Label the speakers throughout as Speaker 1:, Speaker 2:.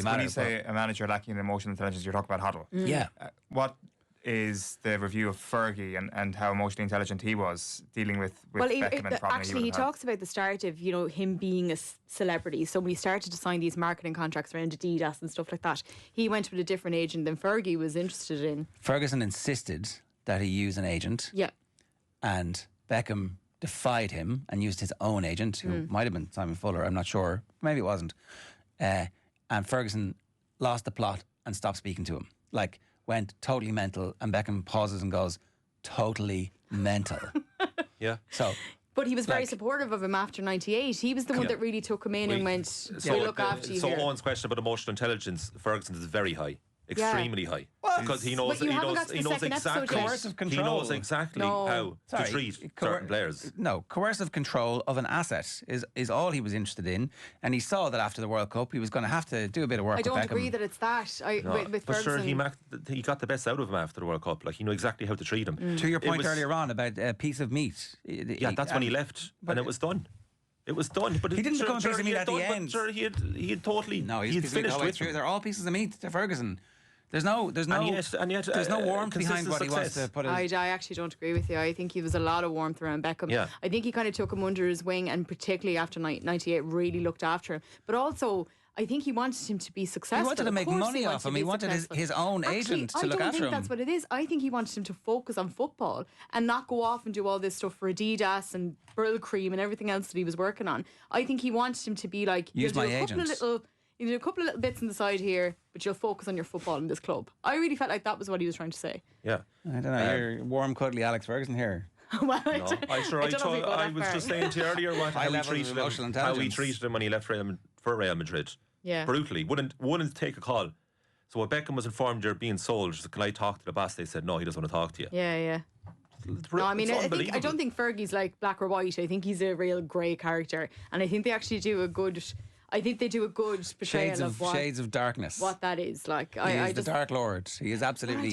Speaker 1: when you say a manager lacking emotional intelligence, you're talking about Hoddle.
Speaker 2: Yeah.
Speaker 1: What is the review of Fergie and how emotionally intelligent he was dealing with Beckham and the problem
Speaker 3: actually, he talks about the start of him being a celebrity. So when he started to sign these marketing contracts around Adidas and stuff like that, he went with a different agent than Fergie was interested in.
Speaker 2: Ferguson insisted that he use an agent.
Speaker 3: Yeah.
Speaker 2: And Beckham defied him and used his own agent, who might have been Simon Fuller, I'm not sure. Maybe it wasn't. And Ferguson lost the plot and stopped speaking to him. Like, went totally mental, and Beckham pauses and goes, totally mental.
Speaker 4: Yeah.
Speaker 2: So,
Speaker 3: but he was very supportive of him after 98. He was the one that really took him in and went, we'll look after you
Speaker 4: So
Speaker 3: here.
Speaker 4: Owen's question about emotional intelligence, Ferguson's is very high. Extremely high. Because he knows exactly
Speaker 2: coercive control.
Speaker 4: He knows exactly how to treat certain players.
Speaker 2: No, coercive control of an asset is all he was interested in, and he saw that after the World Cup he was going to have to do a bit of work.
Speaker 3: I don't
Speaker 2: with Beckham.
Speaker 3: agree that it's that. With
Speaker 4: but
Speaker 3: Ferguson,
Speaker 4: sure, he got the best out of him after the World Cup. Like, he knew exactly how to treat him.
Speaker 2: To your point earlier on about a piece of meat.
Speaker 4: Yeah, that's when he left, and it was done. It was done, but
Speaker 2: he didn't become a piece of meat at the end.
Speaker 4: Sure, he had totally.
Speaker 2: No,
Speaker 4: he'd finished with
Speaker 2: through. They're all pieces of meat to Ferguson. There's no there's no warmth behind what he wants to put.
Speaker 3: I actually don't agree with you. I think he was a lot of warmth around Beckham.
Speaker 4: Yeah.
Speaker 3: I think he kind of took him under his wing, and particularly after 98 really looked after him. But also, I think he wanted him to be successful.
Speaker 2: He wanted to make money off him. He wanted his own agent to look after him.
Speaker 3: I don't think that's what it is. I think he wanted him to focus on football and not go off and do all this stuff for Adidas and Brill Cream and everything else that he was working on. I think he wanted him to be like,
Speaker 2: use my agent.
Speaker 3: You do a couple of little bits on the side here, but you'll focus on your football in this club. I really felt like that was what he was trying to say.
Speaker 4: Yeah.
Speaker 2: I don't know. You're warm, cuddly Alex Ferguson here.
Speaker 3: Well,
Speaker 4: I was just saying to you earlier how he treated him when he left for Real Madrid.
Speaker 3: Yeah.
Speaker 4: Brutally. Wouldn't take a call. So when Beckham was informed you're being sold, can I talk to the boss? They said no, he doesn't want to talk to you.
Speaker 3: Yeah. No, I mean, I don't think Fergie's like black or white. I think he's a real grey character, and I think they actually do a good. I think they do a good portrayal of
Speaker 2: shades of darkness.
Speaker 3: What that is like.
Speaker 2: He is the Dark Lord. He is absolutely.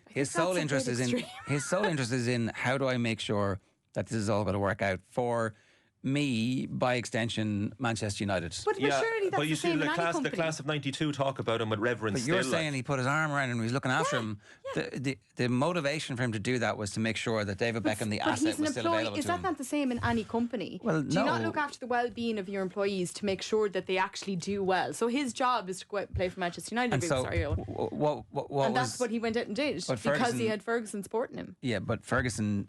Speaker 2: His sole interest is in how do I make sure that this is all going to work out for me, by extension, Manchester United.
Speaker 3: But surely that's
Speaker 4: but you
Speaker 3: the same
Speaker 4: see
Speaker 3: in any company.
Speaker 4: the class of 92 talk about him with reverence.
Speaker 2: But you're saying he put his arm around him and he was looking after him.
Speaker 3: Yeah.
Speaker 2: The motivation for him to do that was to make sure that David Beckham, the asset, was still available
Speaker 3: Is
Speaker 2: to
Speaker 3: that
Speaker 2: him.
Speaker 3: not the same in any company?
Speaker 2: Well,
Speaker 3: do you not look after the well-being of your employees to make sure that they actually do well? So his job is to go out and play for Manchester United.
Speaker 2: And so,
Speaker 3: that's what he went out and did because he had Ferguson supporting him.
Speaker 2: Yeah, but Ferguson,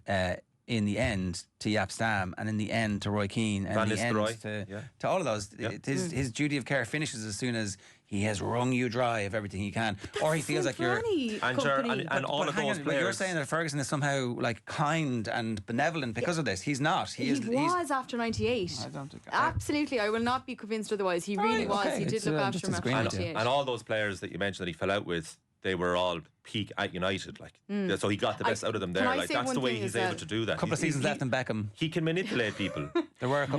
Speaker 2: in the end, to Jaap Stam, and in the end to Roy Keane, and in the end to all of those, his duty of care finishes as soon as he has wrung you dry of everything he can, or he feels like you're.
Speaker 4: And all of those players.
Speaker 2: You're saying that Ferguson is somehow like kind and benevolent because of this. He's not.
Speaker 3: He was after 98.
Speaker 2: I don't think.
Speaker 3: Absolutely, I will not be convinced otherwise. He really was.
Speaker 2: Okay.
Speaker 3: He did look after him after 98.
Speaker 4: And all those players that you mentioned that he fell out with, they were all peak at United, so he got the best out of them there. Like, that's the way he's able to do that.
Speaker 2: A couple of seasons left in Beckham.
Speaker 4: He can manipulate people.
Speaker 2: There were a couple